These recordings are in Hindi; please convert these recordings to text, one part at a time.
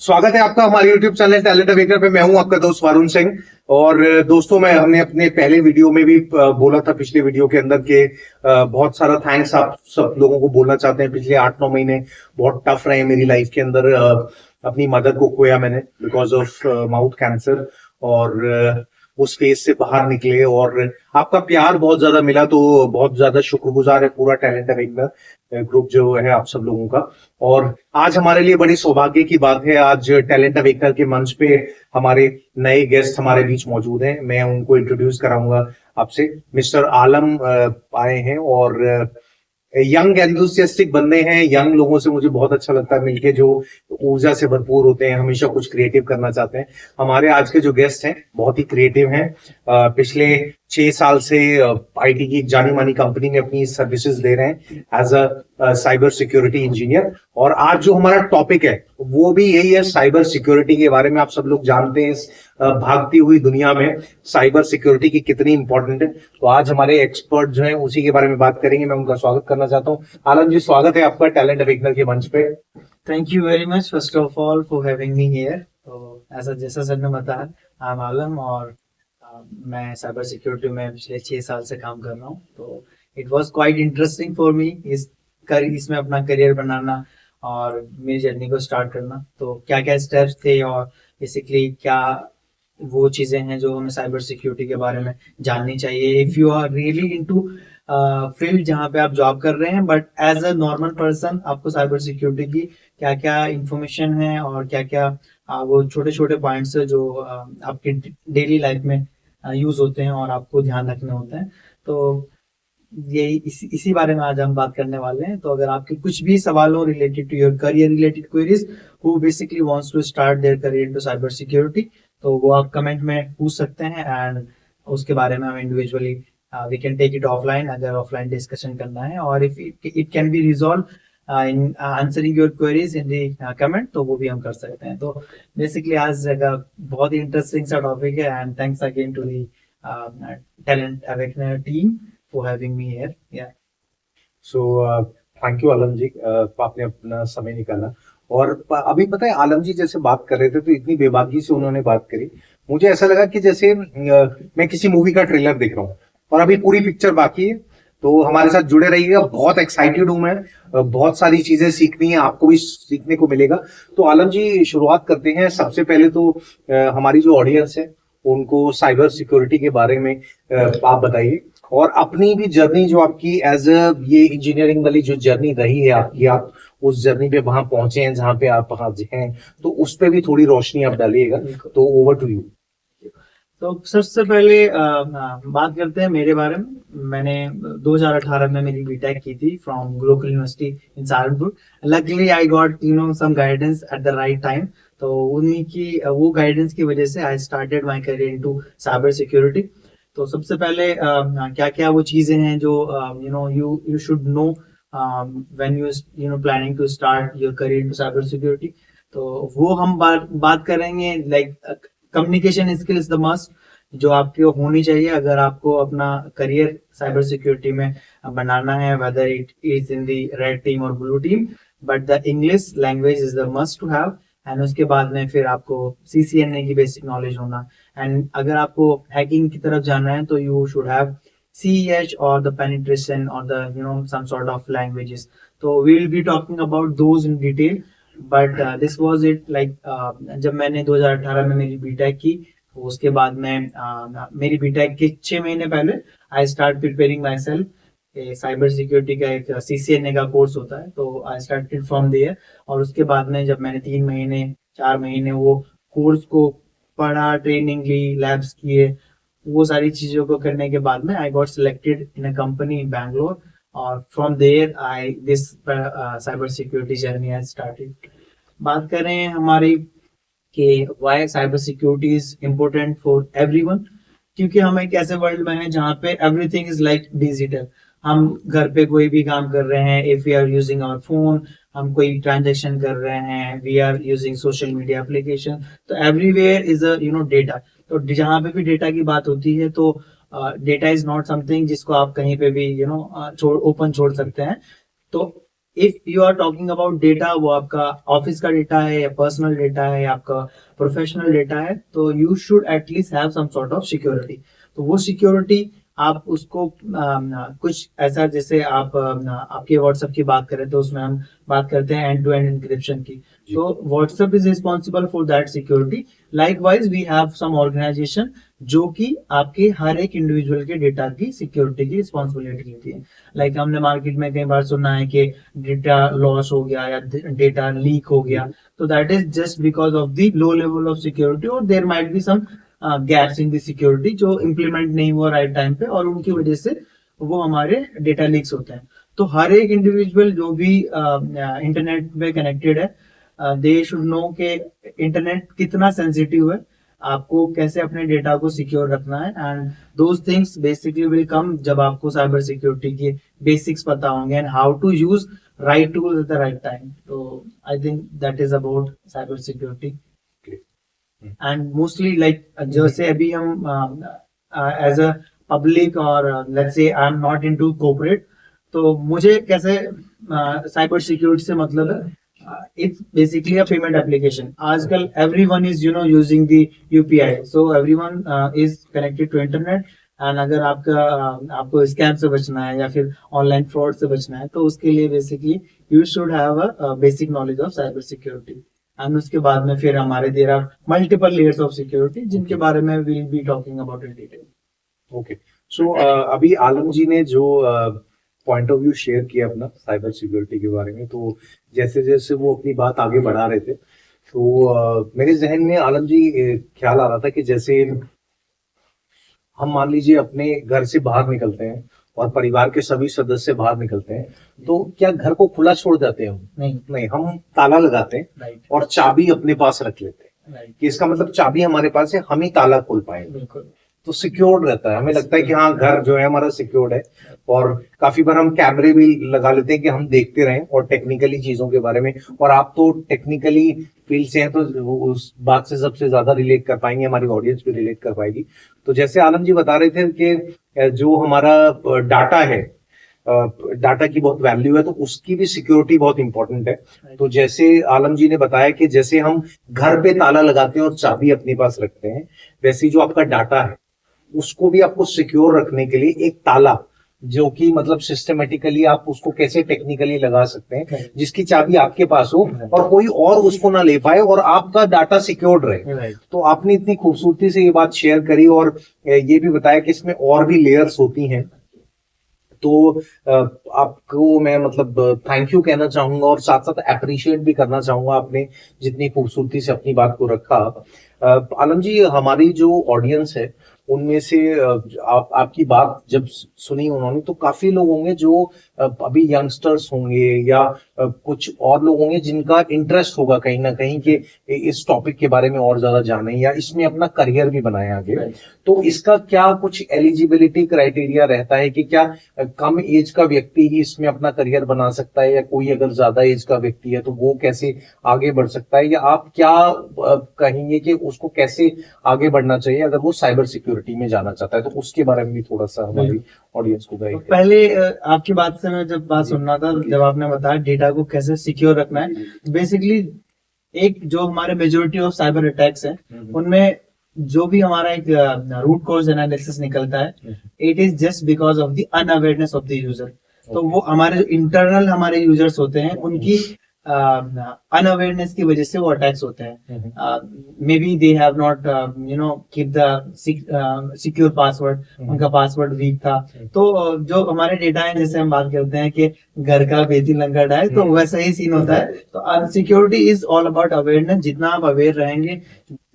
स्वागत है आपका हमारे YouTube चैनल टैलेंट अवेकर पे। मैं हूं आपका दोस्त वरुण सिंह। और दोस्तों, मैं हमने अपने पहले वीडियो में भी बोला था, पिछले वीडियो के अंदर के बहुत सारा थैंक्स आप सब लोगों को बोलना चाहते हैं। पिछले 8-9 महीने बहुत टफ रहे मेरी लाइफ के अंदर। अपनी मदर को खोया मैंने बिकॉज ऑफ माउथ कैंसर, और उस फेज से बाहर निकले और आपका प्यार बहुत ज्यादा मिला, तो बहुत ज्यादा शुक्रगुजार है पूरा टैलेंट अवेकर ग्रुप जो है आप सब लोगों का। और आज हमारे लिए बड़ी सौभाग्य की बात है, आज टैलेंट अवेकर के मंच पे हमारे नए गेस्ट हमारे बीच मौजूद हैं। मैं उनको इंट्रोड्यूस कराऊंगा आपसे। मिस्टर आलम आए हैं और यंग एंथुसियास्टिक बंदे हैं। यंग लोगों से मुझे बहुत अच्छा लगता है मिलके, जो ऊर्जा से भरपूर होते हैं, हमेशा कुछ क्रिएटिव करना चाहते हैं। हमारे आज के जो गेस्ट हैं बहुत ही क्रिएटिव हैं। पिछले 6 साल से आईटी की जानी मानी कंपनी में अपनी सर्विसेज दे रहे हैं as a cyber security engineer. और आज जो हमारा टॉपिक है वो भी यही है, साइबर सिक्योरिटी के बारे में। आप सब लोग जानते हैं इस भागती हुई दुनिया में साइबर सिक्योरिटी की कितनी इंपॉर्टेंट है। तो आज हमारे एक्सपर्ट जो हैं उसी के बारे में बात करेंगे। मैं उनका स्वागत करना चाहता हूँ। आलम जी, स्वागत है आपका टैलेंट अवेकर के मंच पे। Thank you very much first of all for having me here. तो ऐसा जैसा सर ने बताया, आई एम आलम और मैं साइबर सिक्योरिटी में पिछले 6 साल से काम कर रहा हूँ। तो it was quite interesting for me इसमें अपना करियर बनाना और मेरी जर्नी को स्टार्ट करना। तो क्या क्या स्टेप्स थे और बेसिकली क्या वो चीज़ें हैं जो हमें साइबर सिक्योरिटी के बारे में जाननी चाहिए if you are really into field जहाँ पे आप जॉब कर रहे हैं। But as a normal person आपको साइबर सिक्योरिटी की क्या क्या इंफॉर्मेशन है और क्या क्या वो छोटे छोटे पॉइंट्स है जो आपके डेली लाइफ में यूज होते हैं और आपको ध्यान रखने होते हैं। तो यही इसी बारे में आज हम बात करने वाले हैं। तो अगर आपके कुछ भी सवाल हो related to your career related queries, who basically wants to start their career to cyber security, तो वो आप कमेंट में पूछ सकते हैं एंड उसके बारे में हम individually we can take it offline अगर ऑफलाइन डिस्कशन करना है। और if it can be resolve in answering your queries in the comment, तो वो भी हम कर सकते हैं। तो बेसिकली आज का बहुत ही इंटरेस्टिंग सा टॉपिक है and thanks again to the Talent Awaker team for having me here. Yeah. So thank you Alam ji, आपने अपना समय निकाला। और अभी पता है आलम जी जैसे बात कर रहे थे तो इतनी बेबाकी से उन्होंने बात करी, मुझे ऐसा लगा कि जैसे मैं किसी मूवी का ट्रेलर देख रहा हूँ और अभी पूरी पिक्चर बाकी है। तो हमारे साथ जुड़े रहिएगा, बहुत एक्साइटेड हूं मैं, बहुत सारी चीजें सीखनी है, आपको भी सीखने को मिलेगा। तो आलम जी, शुरुआत करते हैं। सबसे पहले तो हमारी जो ऑडियंस है उनको साइबर सिक्योरिटी के बारे में आप बताइए, और अपनी भी जर्नी जो आपकी एज अ ये इंजीनियरिंग वाली जो जर्नी रही है आपकी, आप उस जर्नी पे वहां पहुंचे हैं जहां पे आप आज हैं, तो उस पे भी थोड़ी रोशनी आप डालिएगा। तो ओवर टू यू। तो सबसे पहले बात करते हैं मेरे बारे में। मैंने 2018 में मेरी बीटेक की थी from global university in Saharanpur. Luckily I got some guidance at the right time. तो उन्हीं की वो गाइडेंस की वजह से I started my career into cyber security. तो सबसे पहले क्या क्या वो चीजें हैं जो you should know when you planning to start your career into cyber security. तो वो हम बात करेंगे। Like communication skill is the must, जो आपकी होनी चाहिए अगर आपको अपना करियर साइबर सिक्योरिटी में बनाना है, whether it is in the red team और blue team. But the English language is the must to have. And उसके बाद में फिर आपको CCNA की बेसिक नॉलेज होना। एंड अगर आपको हैकिंग की तरफ जाना है तो यू शुड हैव CEH और द पेनिट्रेशन और the some sort of languages. तो we will be talking about those in detail. But this was it. Like जब मैंने 2018 में मेरी बीटेक की, तो उसके बाद में मेरी बीटेक के 6 महीने पहले I start preparing my self. Cyber security का एक CCNA का कोर्स होता है, तो आई स्टार्टेड फ्रॉम देयर। और उसके बाद में जब मैंने 3 महीने 4 महीने वो कोर्स को पढ़ा, ट्रेनिंग ली, लैब्स किए, वो सारी चीजों को करने के बाद में I got selected in a company in Bangalore. और from there I this cyber security journey I started. बात करें हमारी कि why cyber security is important for everyone, क्योंकि हम एक ऐसे वर्ल्ड में हैं जहाँ पे एवरीथिंग इज लाइक डिजिटल। हम घर पे कोई भी काम कर रहे हैं, if we are using our phone, हम कोई ट्रांजेक्शन कर रहे हैं, we are using social media application, तो एवरीवेयर इज अ डेटा। तो जहाँ पे भी डेटा की बात होती है तो डेटा इज नॉट समथिंग जिसको आप कहीं पे भी ओपन छोड़ सकते हैं। तो if you are talking about data, वो आपका ऑफिस का डेटा है या पर्सनल डेटा है या आपका प्रोफेशनल डेटा है, तो you should at least have some sort of security. तो वो सिक्योरिटी आप उसको कुछ ऐसा, जैसे आप आपके व्हाट्सएप की बात करें तो उसमें हम बात करते हैं एंड टू एंड एनक्रिप्शन की, तो WhatsApp is responsible for that security. Likewise we have some organisation जो कि आपके हर एक इंडिविजुअल के डेटा की सिक्योरिटी की रिस्पॉन्सिबिलिटी लेती है। लाइक हमने मार्केट में कई बार सुना है कि डेटा लॉस हो गया या डेटा लीक हो गया, तो that is just because of the low level of security, और there might be some gaps in the security जो इम्प्लीमेंट नहीं हुआ राइट टाइम पे, और उनकी वजह से वो हमारे डेटा लीक्स होते हैं। तो हर एक इंडिविजुअल जो भी इंटरनेट पे कनेक्टेड है, दे शुड नो कि इंटरनेट कितना सेंसिटिव है, आपको कैसे अपने डेटा को सिक्योर रखना है, and those things basically will come जब आपको साइबर सिक्योरिटी के बेसिक्स पता होंगे and how to use right tool at the right time. तो I think that is about cyber security. And mostly like जैसे अभी हम एज अ पब्लिक और let's say I am not into corporate, तो मुझे कैसे साइबर सिक्योरिटी से मतलब है, it's basically a payment application. आजकल everyone is using the UPI, so everyone is connected to internet, and अगर आपको स्कैम से बचना है या फिर ऑनलाइन फ्रॉड से बचना है, तो उसके लिए basically you should have a basic knowledge of cyber security. And उसके बाद में फिर हमारे there are multiple layers of security जिनके बारे में will be talking about in detail. Okay, so अभी आलम जी ने जो पॉइंट ऑफ व्यू शेयर किया अपना साइबर सिक्योरिटी के बारे में, तो जैसे जैसे वो अपनी बात आगे बढ़ा रहे थे, तो मेरे जहन में आलम जी ख्याल आ रहा था कि जैसे हम मान लीजिए अपने घर से बाहर निकलते हैं और परिवार के सभी सदस्य बाहर निकलते हैं, तो क्या घर को खुला छोड़ जाते हैं हम? नहीं, हम ताला लगाते हैं और चाबी अपने पास रख लेते हैं कि इसका मतलब चाबी हमारे पास है, हम ही ताला खोल पाएंगे। बिल्कुल, तो सिक्योर्ड रहता है, हमें लगता है कि हाँ घर जो है हमारा सिक्योर्ड है। और काफी बार हम कैमरे भी लगा लेते हैं कि हम देखते रहें और टेक्निकली चीजों के बारे में, और आप तो टेक्निकली फील्ड से हैं तो उस बात से सबसे ज्यादा रिलेट कर पाएंगे, हमारी ऑडियंस भी रिलेट कर पाएगी। तो जैसे आलम जी बता रहे थे कि जो हमारा डाटा है, डाटा की बहुत वैल्यू है, तो उसकी भी सिक्योरिटी बहुत इंपॉर्टेंट है। तो जैसे आलम जी ने बताया कि जैसे हम घर पे ताला लगाते हैं और चाबी अपने पास रखते हैं, वैसे जो आपका डाटा है उसको भी आपको सिक्योर रखने के लिए एक ताला, जो कि मतलब सिस्टमेटिकली आप उसको कैसे टेक्निकली लगा सकते हैं जिसकी चाबी आपके पास हो और कोई और उसको ना ले पाए और आपका डाटा सिक्योर्ड रहे। तो आपने इतनी खूबसूरती से ये बात शेयर करी और ये भी बताया कि इसमें और भी लेयर्स होती हैं। तो आपको मैं मतलब थैंक यू कहना चाहूंगा और साथ साथ अप्रिशिएट भी करना चाहूंगा, आपने जितनी खूबसूरती से अपनी बात को रखा। आलम जी, हमारी जो ऑडियंस है उनमें से आपकी बात जब सुनी उन्होंने, तो काफी लोग होंगे जो अभी यंगस्टर्स होंगे या कुछ और लोग होंगे जिनका इंटरेस्ट होगा कहीं ना कहीं कि इस टॉपिक के बारे में और ज्यादा जाने या इसमें अपना करियर भी बनाए आगे। तो इसका क्या कुछ एलिजिबिलिटी क्राइटेरिया रहता है कि क्या कम एज का व्यक्ति ही इसमें अपना करियर बना सकता है, या कोई अगर ज्यादा एज का व्यक्ति है तो वो कैसे आगे बढ़ सकता है, या आप क्या कहेंगे कि उसको कैसे आगे बढ़ना चाहिए अगर वो साइबर सिक्योरिटी में जाना चाहता है? तो उसके बारे में भी थोड़ा सा हमारी ऑडियंस को गाइड। पहले आपकी बात से मैं जब बात सुन रहा था, जब आपने बताया डेटा को कैसे सिक्योर रखना है, बेसिकली एक जो हमारे मेजोरिटी ऑफ साइबर अटैक्स है उनमें जो भी हमारा एक रूट कॉज एनालिसिस निकलता है, it is just because of the unawareness of the user. तो वो हमारे जो इंटरनल हमारे यूजर्स होते हैं उनकी अनअवेयरनेस की वजह से वो अटैक्स होते हैं। May be they have not keep the secure password, उनका पासवर्ड वीक था। तो जो हमारे डेटा है, जैसे हम बात करते हैं कि घर का बेटी लंगड़ है, तो वैसा ही सीन होता है। तो security is all about awareness. जितना आप अवेयर रहेंगे,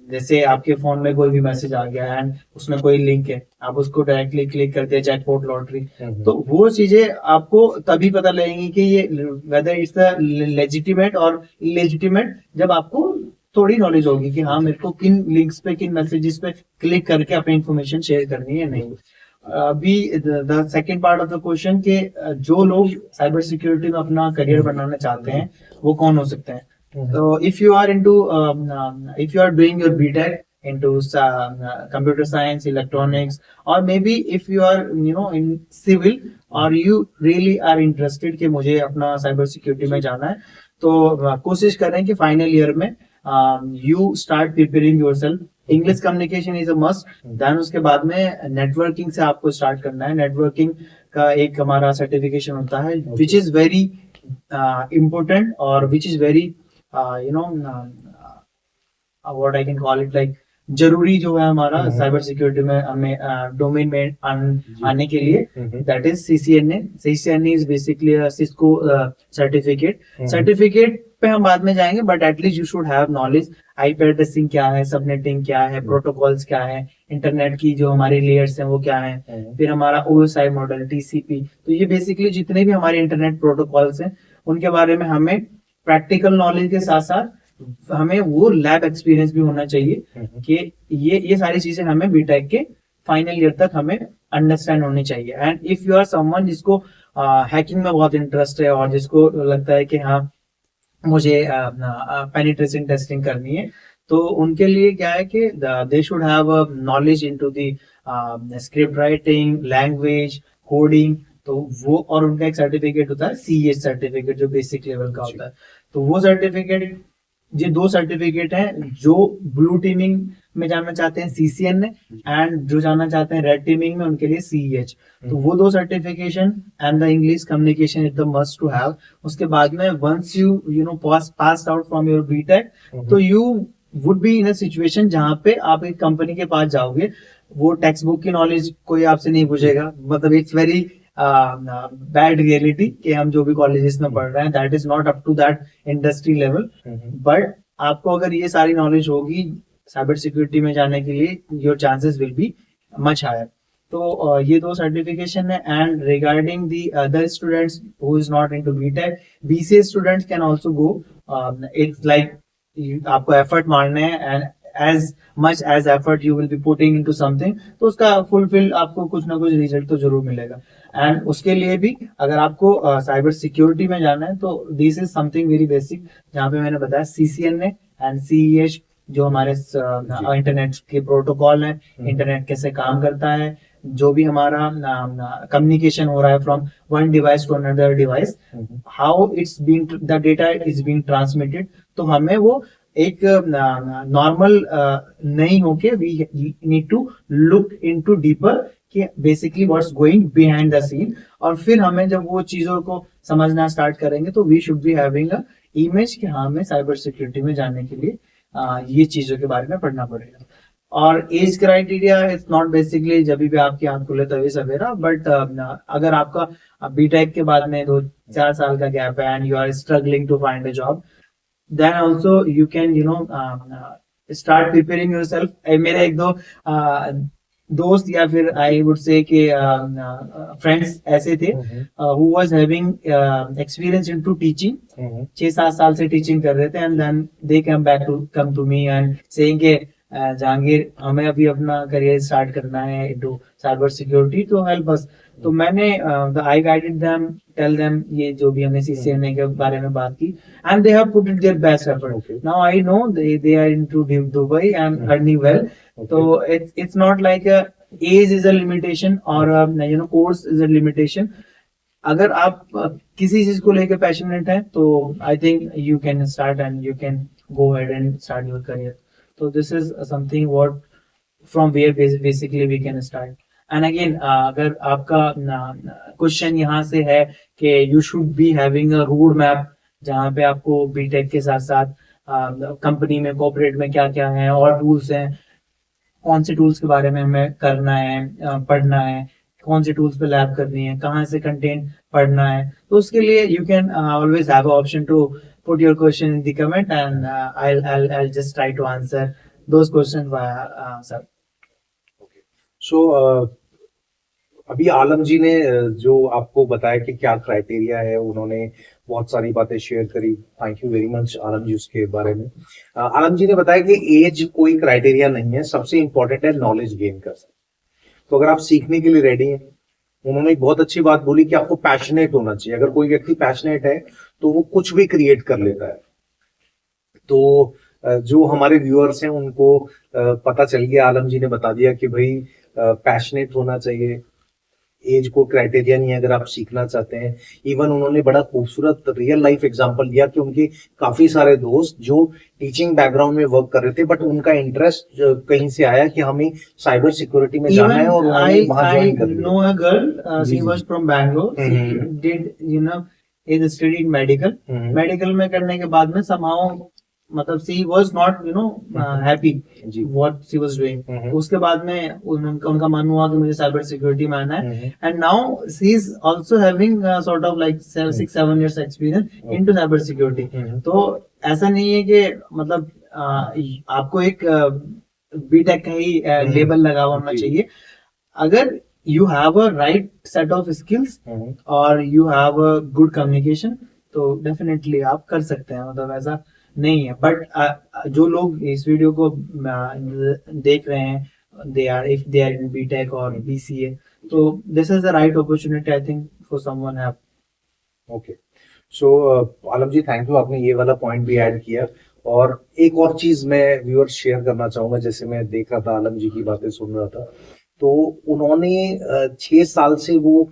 जैसे आपके फोन में कोई भी मैसेज आ गया एंड उसमें कोई लिंक है, आप उसको डायरेक्टली क्लिक करते हैं जैकपॉट लॉटरी, तो वो चीजें आपको तभी पता लगेंगी कि ये वेदर इट्स लेजिटिमेट और इलेजिटिमेट, जब आपको थोड़ी नॉलेज होगी कि हाँ मेरे को किन लिंक्स पे, किन मैसेजेस पे क्लिक करके अपनी इंफॉर्मेशन शेयर करनी है नहीं। अभी the second part of the question के जो लोग साइबर सिक्योरिटी में अपना करियर बनाना चाहते हैं वो कौन हो सकते हैं? So if you are into if you are doing your BTech into computer science, electronics, or maybe if you are in civil, or you really are interested कि मुझे अपना साइबर सिक्योरिटी में जाना है, तो कोशिश करें कि फाइनल ईयर में you start preparing yourself. English communication is a must. Then उसके बाद में नेटवर्किंग से आपको स्टार्ट करना है. नेटवर्किंग का एक हमारा सर्टिफिकेशन होता है विच इज वेरी इम्पोर्टेंट, और which is very what I can call it like जरूरी जो है हमारा साइबर सिक्योरिटी में हमें डोमेन में आने के लिए. That is CCNA. CCNA is basically Cisco certificate पे हम बाद में जाएंगे, but at least you should have knowledge. IP addressing क्या है, सबनेटिंग क्या है, प्रोटोकॉल्स क्या है, इंटरनेट की जो हमारी लेयर्स हैं वो क्या है, फिर हमारा OSI मॉडल, TCP. तो ये बेसिकली जितने भी हमारे इंटरनेट प्रोटोकॉल्स हैं उनके बारे में हमें प्रैक्टिकल नॉलेज के साथ साथ हमें वो लैब एक्सपीरियंस भी होना चाहिए कि ये सारी चीजें हमें बीटेक के फाइनल ईयर तक हमें अंडरस्टैंड होनी चाहिए. And if you are someone जिसको हैकिंग में बहुत इंटरेस्ट है और जिसको लगता है कि हाँ मुझे पेनिट्रेशन टेस्टिंग करनी है, तो उनके लिए क्या है कि they should have knowledge into the script writing, language, coding. तो वो, और उनका एक सर्टिफिकेट होता है CEH सर्टिफिकेट जो बेसिक लेवल का होता है. तो वो सर्टिफिकेट, ये 2 सर्टिफिकेट हैं. जो ब्लू टीमिंग में जाना चाहते हैं CCNA, एंड जो जाना चाहते हैं रेड टीमिंग में उनके लिए CEH. तो वो 2 certification and the English communication is the must to have. उसके बाद में once you know pass out from your BTech, तो you would be in a situation जहां पे आप एक कंपनी के पास जाओगे. वो टेक्स्ट बुक की नॉलेज कोई आपसे नहीं पूछेगा. मतलब इट्स वेरी बैड रियलिटी कि हम जो भी कॉलेजेस में पढ़ रहे हैं that is not up to that industry level. But आपको अगर ये सारी नॉलेज होगी साइबर सिक्योरिटी में जाने के लिए, your chances will be much higher. तो ये 2 सर्टिफिकेशन है. And regarding the other students who is not into BTech, BCA students can also go. It's like आपको एफर्ट मारने हैं, and as much as effort you will be putting into something, तो उसका फुलफिल आपको कुछ ना कुछ रिजल्ट तो जरूर मिलेगा. एंड उसके लिए भी अगर आपको साइबर सिक्योरिटी में जाना है तो this is something very basic, जहाँ पे मैंने बताया CCNA एंड CEH जो हमारे इंटरनेट के प्रोटोकॉल है, इंटरनेट कैसे काम करता है, जो भी हमारा कम्युनिकेशन हो रहा है from one device to another device, how it's being the data is being transmitted. तो हमें वो एक नॉर्मल नहीं होके we need to look into deeper कि basically what's going behind the scene. और फिर हमें जब वो चीजों को समझना स्टार्ट करेंगे तो we should be having a image कि हाँ हमें साइबर सिक्योरिटी में जाने के लिए ये चीजों के बारे में पढ़ना पड़ेगा. और age criteria is not basically जब भी आपकी आंख खुले तभी सवेरा, बट अगर आपका बीटेक के बाद में 2-4 साल का गैप है and you are struggling to find a job, then also you can start preparing yourself. मेरे 1-2 दोस्त या फिर आई वुड से कि फ्रेंड्स ऐसे थे who was having experience into teaching. 6-7 साल से टीचिंग कर रहे थे, and then they come to me and saying कि जहांगीर हमें अभी अपना करियर स्टार्ट करना है into cyber security to help us. तो मैंने I guided them, tell them ये जो भी हमने CCNA के बारे में बात की, and they have put it their best effort. Okay. Now I know they are into Dubai and earning well. So it's not like age is a limitation or course is a limitation. अगर आप किसी चीज को लेकर पैशनेट हैं तो I think you can start and you can go ahead and start your career. तो this is something what from where basically we can start. And again अगर आपका क्वेश्चन यहाँ से है कि you should be having a road map जहाँ पे आपको बीटेक के साथ साथ कंपनी में कॉर्पोरेट में क्या क्या है और टूल्स हैं, कौन से टूल्स के बारे में हमें करना है, पढ़ना है, कौन से टूल्स पे लैब करनी है, कहाँ से कंटेंट पढ़ना है, तो उसके लिए you can always have a option to put your question in the comment and I'll just try to answer those questions via sir. So अभी आलम जी ने जो आपको बताया कि क्या क्राइटेरिया है, उन्होंने बहुत सारी बातें शेयर करी. Thank you very much Alam जी उसके बारे में. आलम जी ने बताया कि एज कोई क्राइटेरिया नहीं है, सबसे इंपॉर्टेंट है नॉलेज गेन कर सकते. तो अगर आप सीखने के लिए रेडी हैं, उन्होंने एक बहुत अच्छी बात बोली कि आपको पैशनेट होना चाहिए. अगर कोई व्यक्ति पैशनेट है तो वो कुछ भी क्रिएट कर लेता है. तो जो हमारे व्यूअर्स हैं उनको पता चल गया, आलम जी ने बता दिया कि भाई पैशनेट होना चाहिए, एज को क्राइटेरिया नहीं है अगर आप सीखना चाहते हैं। इवन उन्होंने बड़ा खूबसूरत रियल लाइफ एग्जांपल दिया कि उनके काफी सारे दोस्त जो टीचिंग बैकग्राउंड में वर्क कर रहे थे, बट उनका इंटरेस्ट कहीं से आया कि हमें साइबर सिक्योरिटी में जाना है, और उन्होंने वहां ज्वाइन कर लिया। No a girl, she was from Bangalore, she did is studied medical. Medical में करने के बाद में somehow मतलब she was not happy what she was doing. उसके बाद में उनका मन हुआ कि मुझे साइबर सिक्योरिटी में आना है, and now she is also having sort of like 6-7 years experience into cyber security. तो ऐसा नहीं है कि मतलब आपको एक बीटेक का ही लेबल लगा होना चाहिए। अगर you have a right set of skills और you have a good communication, तो definitely आप कर सकते हैं, मतलब ऐसा नहीं है। बट जो लोग इस वीडियो को देख रहे हैं, if they are in BTech और BCA, तो this is the right opportunity I think for someone have. Okay, so Alam ji thank you, आपने ये वाला पॉइंट भी ऐड किया। और एक और चीज मैं व्यूअर्स शेयर करना चाहूंगा, जैसे मैं देख रहा था आलम जी की बातें सुन रहा था, तो उन्होंने 6 साल से वो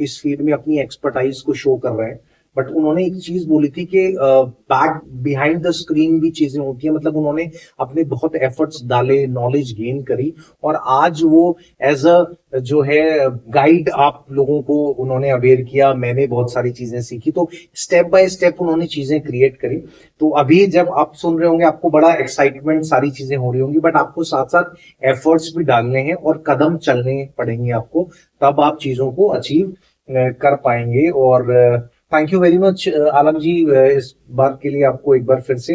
इस फील्ड में अपनी एक्सपर्टाइज को शो कर रहे हैं। बट उन्होंने एक चीज बोली थी कि बैक बिहाइंड द स्क्रीन भी चीजें होती हैं, मतलब उन्होंने अपने बहुत एफर्ट्स डाले, नॉलेज गेन करी, और आज वो एज अ जो है गाइड आप लोगों को उन्होंने अवेयर किया। मैंने बहुत सारी चीजें सीखी, तो स्टेप बाय स्टेप उन्होंने चीजें क्रिएट करी। तो अभी जब आप सुन रहे होंगे आपको बड़ा एक्साइटमेंट, सारी चीजें हो रही होंगी, बट आपको साथ साथ एफर्ट्स भी डालने हैं और कदम चलने पड़ेंगे आपको, तब आप चीजों को अचीव कर पाएंगे। और thank you very much Alam जी इस बात के लिए, आपको एक बार फिर से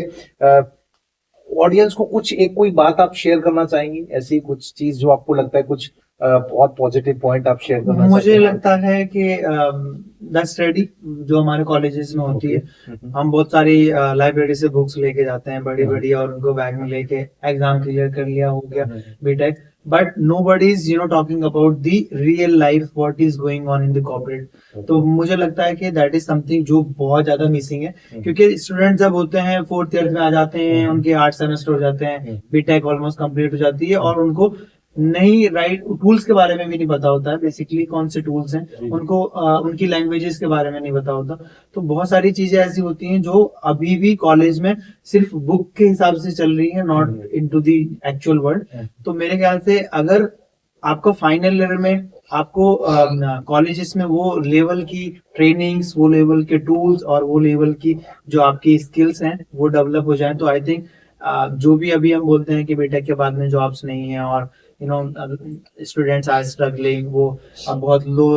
ऑडियंस को कुछ कोई बात आप शेयर करना चाहेंगी, ऐसी कुछ चीज जो आपको लगता है, कुछ बहुत पॉजिटिव पॉइंट आप शेयर करना चाहते हैं? मुझे लगता है कि द स्टडी जो हमारे कॉलेजेस में होती है, हम बहुत सारी लाइब्रेरी से बुक्स लेके जाते हैं बड़ी बड़ी, और उनको बैग में लेके एग्जाम क्लियर कर लिया, हो गया BTech. But nobody is talking about the real life, what is going on in the corporate। तो मुझे लगता है कि that is something जो बहुत ज्यादा मिसिंग है, क्योंकि स्टूडेंट जब होते हैं 4th ईयर में आ जाते हैं, उनके 8 सेमेस्टर हो जाते हैं, बीटेक ऑलमोस्ट कंप्लीट हो जाती है, और उनको नई राइट टूल्स के बारे में भी नहीं पता होता है, बेसिकली कौन से टूल्स हैं, उनको उनकी लैंग्वेजेस के बारे में नहीं पता होता। तो बहुत सारी चीजें ऐसी होती हैं जो अभी भी कॉलेज में सिर्फ बुक के हिसाब से चल रही है, not into the actual world. तो मेरे ख्याल से अगर आपको फाइनल ईयर में आपको कॉलेजेस में वो लेवल की ट्रेनिंग्स, वो लेवल के टूल्स और वो लेवल की जो आपकी स्किल्स हैं वो डेवलप हो जाए, तो आई थिंक जो भी अभी हम बोलते हैं कि बीटेक के बाद में जॉब्स नहीं है और स्टूडेंट्स आर स्ट्रगलिंग, वो बहुत लो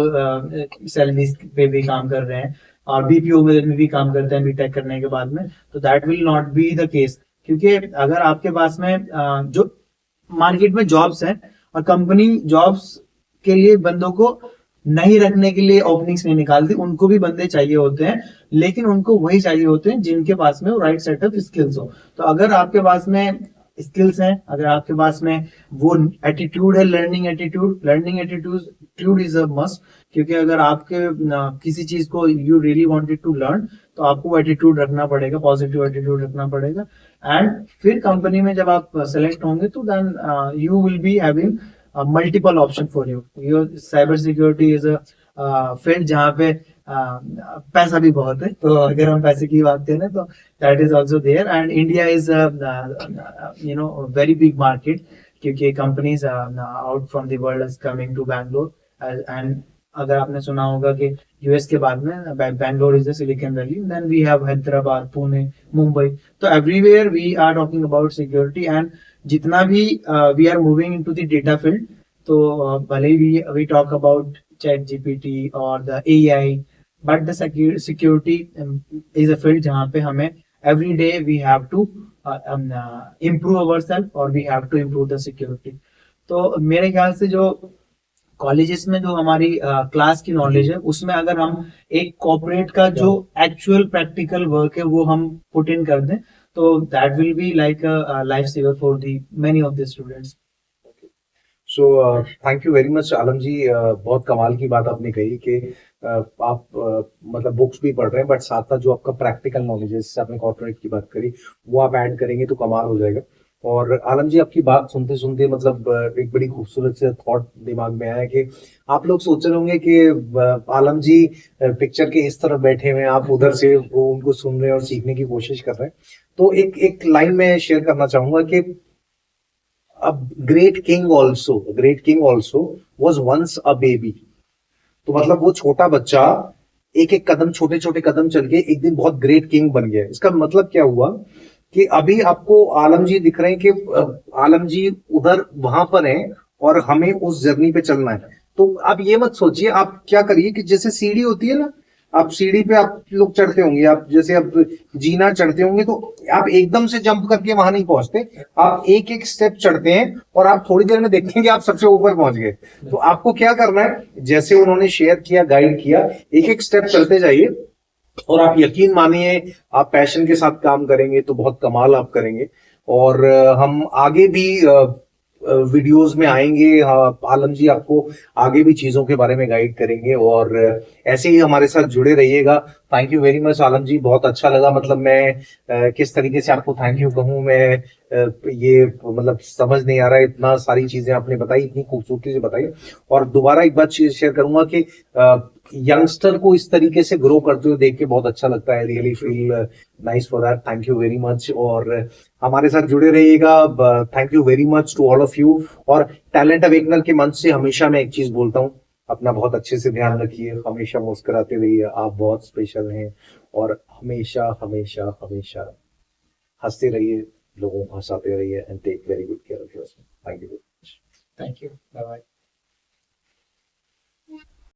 सैलरी पे भी काम कर रहे हैं और बीपीओ में भी काम करते हैं बीटेक करने के बाद में, तो that will not be the case. क्योंकि अगर आपके पास में जो मार्केट में जॉब्स हैं और कंपनी जॉब्स के लिए बंदों को नहीं रखने के लिए ओपनिंग्स नहीं निकालती, उनको भी बंदे चाहिए होते हैं, लेकिन उनको वही चाहिए होते हैं जिनके पास में वो राइट सेट ऑफ स्किल्स हो। तो अगर आपके पास में स्किल्स हैं, अगर आपके पास में वो एटीट्यूड है, learning attitude is a must, क्योंकि अगर आपके किसी चीज को you really wanted to learn, तो आपको वो एटीट्यूड रखना पड़ेगा, पॉजिटिव एटीट्यूड रखना पड़ेगा। एंड फिर कंपनी में जब आप सेलेक्ट होंगे तो then you will be having multiple option for you. Your cyber security is a field जहाँ पे पैसा भी बहुत है, तो अगर हम पैसे की बात करें तो that is also there. And India is very big market, क्योंकि companies out from the world is coming to Bangalore. And अगर आपने सुना होगा कि यूएस के बाद में Bangalore is the Silicon Valley, then we have Hyderabad, Pune, Mumbai. तो everywhere we are talking about security. And जितना भी we are moving into the data field, तो भले ही वी टॉक अबाउट ChatGPT और the AI, but the security is a field जहाँ पे हमें every day we have to improve ourselves और we have to improve the security। तो मेरे ख्याल से जो कॉलेजेस में जो हमारी क्लास की नॉलेज है, उसमें अगर हम एक कॉर्पोरेट का जो एक्चुअल प्रैक्टिकल वर्क है वो हम पुट इन कर दें, तो that will be like a life saver for the many of the students. So thank you very much Alam ji, बहुत कमाल की बात आपने कही कि आप मतलब बुक्स भी पढ़ रहे हैं बट साथ साथ जो आपका प्रैक्टिकल नॉलेज है, जैसे आपने कॉर्पोरेट की बात करी, वो आप ऐड करेंगे तो कमाल हो जाएगा। और आलम जी आपकी बात सुनते सुनते मतलब एक बड़ी खूबसूरत से थॉट दिमाग में आया कि आप लोग सोच रहे होंगे कि आलम जी पिक्चर के इस तरफ बैठे हुए हैं, आप उधर से वो उनको सुन रहे हैं और सीखने की कोशिश कर रहे हैं। तो एक एक लाइन में शेयर करना चाहूंगा कि a great king also was once a baby। तो मतलब वो छोटा बच्चा एक एक कदम, छोटे छोटे कदम चल के एक दिन बहुत ग्रेट किंग बन गया। इसका मतलब क्या हुआ कि अभी आपको आलम जी दिख रहे हैं कि आलम जी उधर वहां पर हैं और हमें उस जर्नी पे चलना है। तो आप ये मत सोचिए, आप क्या करिए कि जैसे सीढ़ी होती है ना, आप सीढ़ी पे आप लोग चढ़ते होंगे, आप जैसे आप जीना चढ़ते होंगे, तो आप एकदम से जंप करके वहां नहीं पहुंचते, आप एक एक स्टेप चढ़ते हैं और आप थोड़ी देर में देखेंगे आप सबसे ऊपर पहुंच गए। तो आपको क्या करना है, जैसे उन्होंने शेयर किया, गाइड किया, एक एक स्टेप चलते जाइए और आप यकीन मानिए आप पैशन के साथ काम करेंगे तो बहुत कमाल आप करेंगे। और हम आगे भी वीडियोस में आएंगे, आलम जी आपको आगे भी चीजों के बारे में गाइड करेंगे और ऐसे ही हमारे साथ जुड़े रहिएगा। Thank you very much Alam ji, बहुत अच्छा लगा। मतलब मैं किस तरीके से आपको थैंक यू कहूँ, मैं ये मतलब समझ नहीं आ रहा है, इतना सारी चीजें आपने बताई, इतनी खूबसूरती से बताई। और दोबारा एक बात शेयर करूंगा कि यंगस्टर को इस तरीके से ग्रो करते हुए देख के बहुत अच्छा लगता है। Really feel nice for that, thank you very much. और हमारे साथ जुड़े रहिएगा। Thank you very much to all of you. और टैलेंट अवेकनर के मंच से हमेशा मैं एक चीज बोलता हूँ, अपना बहुत अच्छे से ध्यान रखिए, हमेशा मुस्कुराते रहिए, आप बहुत स्पेशल हैं। और हमेशा हमेशा हमेशा हंसते रहिए, लोगों को हंसाते रहिए and take very good care of yourself. Thank you. Thank you, bye bye.